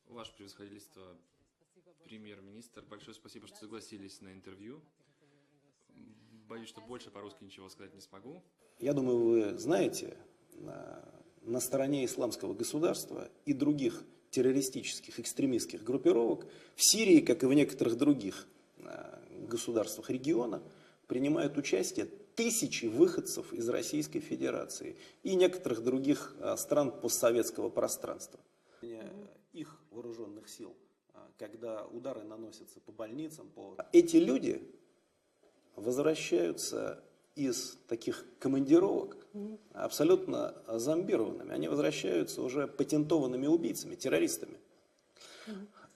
Ваше превосходительство, премьер-министр, большое спасибо, что согласились на интервью. Боюсь, что больше по-русски ничего сказать не смогу. Я думаю, вы знаете, на стороне исламского государства и других террористических, экстремистских группировок в Сирии, как и в некоторых других государствах региона, принимают участие тысячи выходцев из Российской Федерации и некоторых других стран постсоветского пространства. Их вооруженных сил, когда удары наносятся по больницам, эти люди возвращаются из таких командировок абсолютно зомбированными. Они возвращаются уже патентованными убийцами, террористами.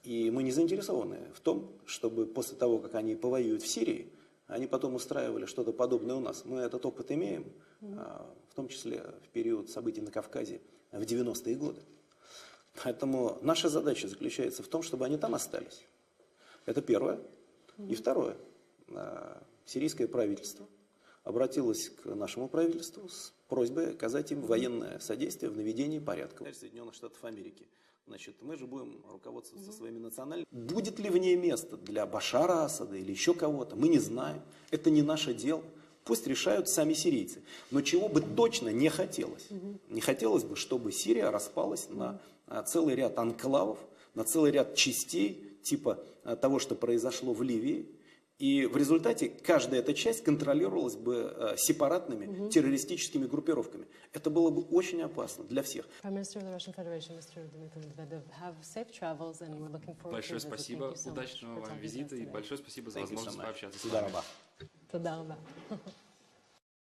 И мы не заинтересованы в том, чтобы после того, как они повоюют в Сирии, они потом устраивали что-то подобное у нас. Мы этот опыт имеем, в том числе в период событий на Кавказе в 90-е годы. Поэтому наша задача заключается в том, чтобы они там остались. Это первое. И второе. Сирийское правительство обратилось к нашему правительству с просьбой оказать им военное содействие в наведении порядка. Соединенных Штатов Америки. Значит, мы же будем руководствоваться своими национальными. Будет ли в ней место для Башара Асада или еще кого-то, мы не знаем. Это не наше дело. Пусть решают сами сирийцы. Но чего бы точно не хотелось. Не хотелось бы, чтобы Сирия распалась на целый ряд анклавов, на целый ряд частей, типа того, что произошло в Ливии. И в результате каждая эта часть контролировалась бы сепаратными террористическими группировками. Это было бы очень опасно для всех. Большое спасибо, удачного вам визита и большое спасибо за возможность пообщаться с вами. Спасибо.